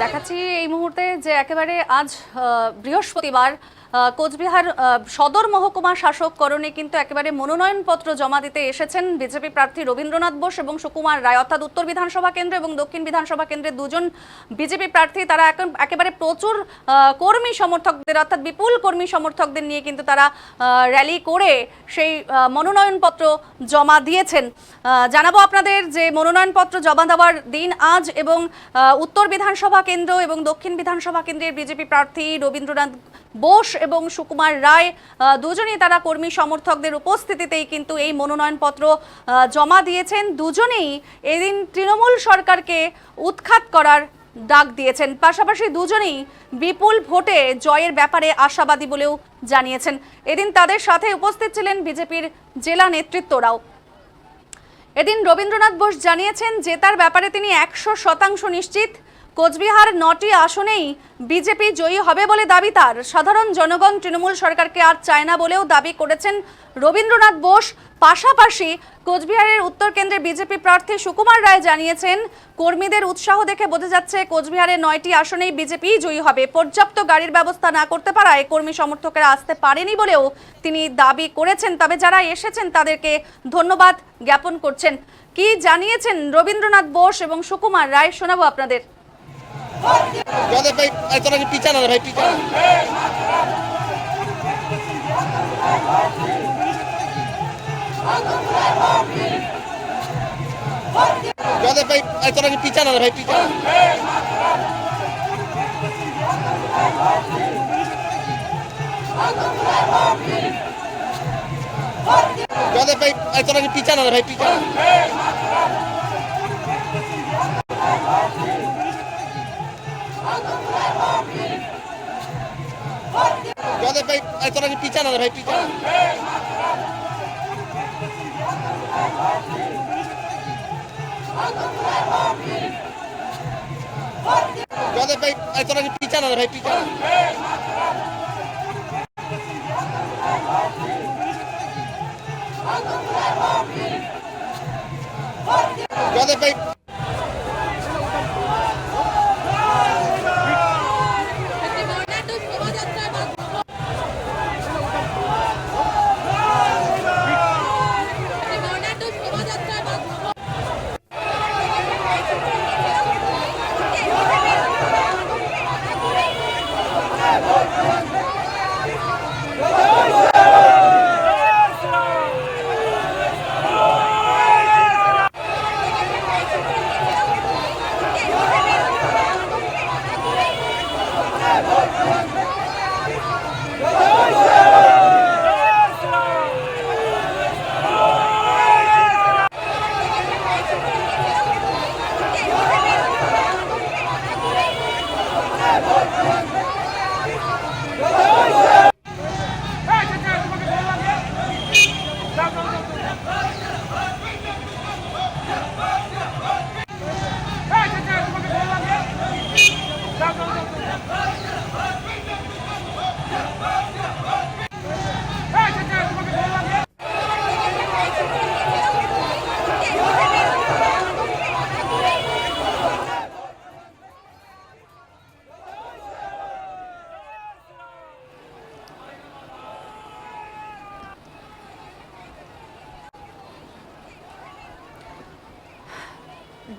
দেখাচ্ছি এই মুহূর্তে যে একেবারে আজ বৃহস্পতিবার কোচবিহার সদর মহকুমা শাসক করণে কিন্তু একেবারে মনোনয়নপত্র জমা দিতে এসেছেন বিজেপি প্রার্থী রবীন্দ্রনাথ বোস এবং সুকুমার রায়, অর্থাৎ উত্তর বিধানসভা কেন্দ্র এবং দক্ষিণ বিধানসভা কেন্দ্রের দুজন বিজেপি প্রার্থী। তারা একেবারে প্রচুর কর্মী সমর্থকদের অর্থাৎ বিপুল কর্মী সমর্থকদের নিয়ে কিন্তু তারা র্যালি করে সেই মনোনয়নপত্র জমা দিয়েছেন। জানাবো আপনাদের যে মনোনয়নপত্র জমা দেওয়ার দিন আজ, এবং উত্তর বিধানসভা কেন্দ্র এবং দক্ষিণ বিধানসভা কেন্দ্রের বিজেপি প্রার্থী রবীন্দ্রনাথ বোস এবং সুকুমার রায় দুজনেই তারা কর্মী সমর্থকদের উপস্থিতিতেই কিন্তু এই মনোনয়নপত্র জমা দিয়েছেন। দুজনেই এদিন তৃণমূল সরকারকে উৎখাত করার ডাক দিয়েছেন, পাশাপাশি দুজনেই বিপুল ভোটে জয়ের ব্যাপারে আশাবাদী বলেও জানিয়েছেন। এদিন তাদের সাথে উপস্থিত ছিলেন বিজেপির জেলা নেতৃত্বরাও। এদিন রবীন্দ্রনাথ বোস জানিয়েছেন জেতার ব্যাপারে তিনি 100% নিশ্চিত। কোচবিহার 9টি আসনেই বিজেপি জয়ী হবে বলে দাবি তার। সাধারণ জনগণ তৃণমূল সরকারকে আর চায় না বলেও দাবি করেছেন রবীন্দ্রনাথ বোস। পাশাপাশি কোচবিহারের উত্তর কেন্দ্রে বিজেপি প্রার্থী সুকুমার রায় জানিয়েছেন কর্মীদের উৎসাহ দেখে বোঝা যাচ্ছে কোচবিহারের 9টি আসনেই বিজেপি জয়ী হবে। পর্যাপ্ত গাড়ির ব্যবস্থা না করতে পারায় কর্মী সমর্থকেরা আসতে পারেনি বলেও তিনি দাবি করেছেন। তবে যারা এসেছেন তাদেরকে ধন্যবাদ জ্ঞাপন করছেন। কি জানিয়েছেন রবীন্দ্রনাথ বোস এবং সুকুমার রায় শোনাবো আপনাদের।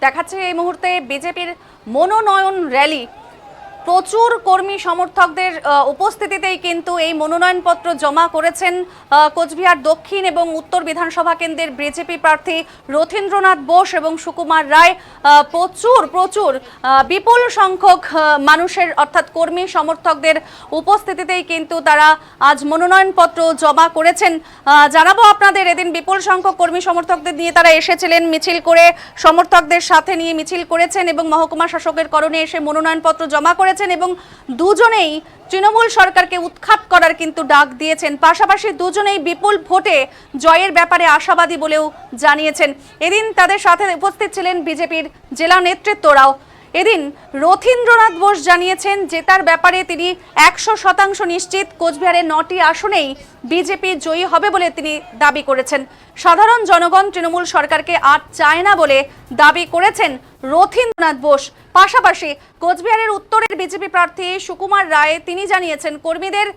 দেখাচ্ছে এই মুহূর্তে বিজেপির মনোনয়ন র্যালি। প্রচুর কর্মী সমর্থকদের উপস্থিতিতেই কিন্তু এই মনোনয়নপত্র জমা করেছেন কোচবিহার দক্ষিণ এবং উত্তর বিধানসভা কেন্দ্রের বিজেপি প্রার্থী রথীন্দ্রনাথ বোস এবং সুকুমার রায়। প্রচুর বিপুল সংখ্যক মানুষের অর্থাৎ কর্মী সমর্থকদের উপস্থিতিতেই কিন্তু তারা আজ মনোনয়নপত্র জমা করেছেন। জানাবো আপনাদের এদিন বিপুল সংখ্যক কর্মী সমর্থকদের নিয়ে তারা এসেছিলেন, মিছিল করে সমর্থকদের সাথে নিয়ে মিছিল করেছেন এবং মহকুমা শাসকের করণে এসে মনোনয়নপত্র জমা করেছেন এবং দুজনেই তৃণমূল সরকারকে উৎখাত করার কিন্তু ডাক দিয়েছেন। পাশাপাশি দুজনেই বিপুল ভোটে জয়ের ব্যাপারে আশাবাদী বলেও জানিয়েছেন। এদিন তাদের সাথে উপস্থিত ছিলেন বিজেপির জেলা নেতৃত্বরাও। এদিন রথীন্দ্রনাথ বোস জানিয়েছেন জেতার ব্যাপারে তিনি 100% নিশ্চিত। কোচবিহারের 9টি আসনেই বিজেপি জয়ী হবে বলে তিনি দাবি করেছেন। সাধারণ জনগণ তৃণমূল সরকারকে আর চায় না বলে দাবি করেছেন রথীন্দ্রনাথ বোস। পাশাপাশি কোচবিহারের উত্তরের বিজেপি প্রার্থী সুকুমার রায় তিনি জানিয়েছেন কর্মীদের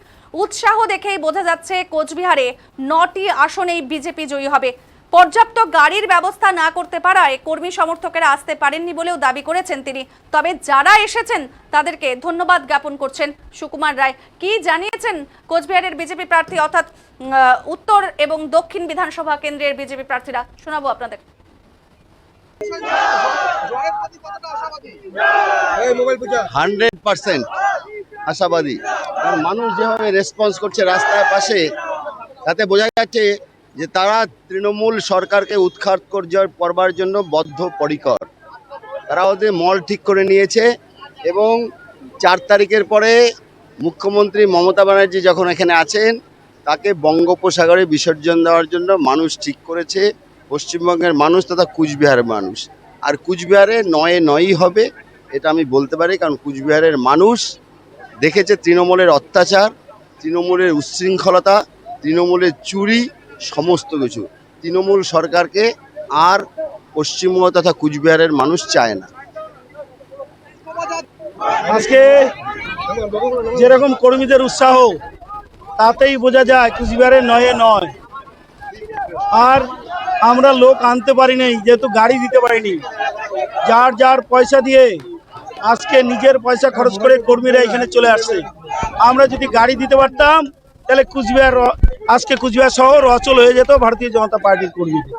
উৎসাহ দেখেই বোঝা যাচ্ছে কোচবিহারে 9টি আসনেই বিজেপি জয়ী হবে। পর্যাপ্ত গাড়ির ব্যবস্থা না করতে পারায় কর্মী সমর্থকেরা আসতে পারেননি বলেও দাবি করেছেন তিনি। তবে যারা এসেছেন তাদেরকে ধন্যবাদ জ্ঞাপন করছেন সুকুমার রায়। কি জানিয়েছেন কোচবিহারের বিজেপি প্রার্থী অর্থাৎ উত্তর এবং দক্ষিণ বিধানসভা কেন্দ্রের বিজেপি প্রার্থীরা, শোনাবো আপনাদের। 100% আশাবাদী, কারণ মানুষ যেভাবে রেসপন্স করছে রাস্তার পাশে, তাতে বোঝা যাচ্ছে যে তারা তৃণমূল সরকারকে উৎখাত করবার জন্য বদ্ধপরিকর। তারা ওদের মল ঠিক করে নিয়েছে এবং 4 তারিখের পরে মুখ্যমন্ত্রী মমতা ব্যানার্জি যখন এখানে আছেন তাকে বঙ্গোপসাগরে বিসর্জন দেওয়ার জন্য মানুষ ঠিক করেছে। পশ্চিমবঙ্গের মানুষ তথা কুচবিহারের মানুষ, আর কুচবিহারে 9-9ই হবে এটা আমি বলতে পারি, কারণ কুচবিহারের মানুষ দেখেছে তৃণমূলের অত্যাচার, তৃণমূলের উচ্ছৃঙ্খলতা, তৃণমূলের চুরি, সমস্ত কিছু। তৃণমূল সরকারকে আর পশ্চিমবঙ্গ তথা কুচবিহারের মানুষ চায় না। আজকে যেরকম কর্মীদের উৎসাহ তাতেই বোঝা যায় কুচবিহারের 9-9। আর আমরা লোক আনতে পারি নাই যেহেতু গাড়ি দিতে পারিনি। যার যার পয়সা দিয়ে আজকে নিজের পয়সা খরচ করে কর্মীরা এখানে চলে আসছে। আমরা যদি গাড়ি দিতে পারতাম তাহলে কুচবিহার আজকে কুচবিহার শহর অচল হয়ে যেত ভারতীয় জনতা পার্টির কর্মীদের।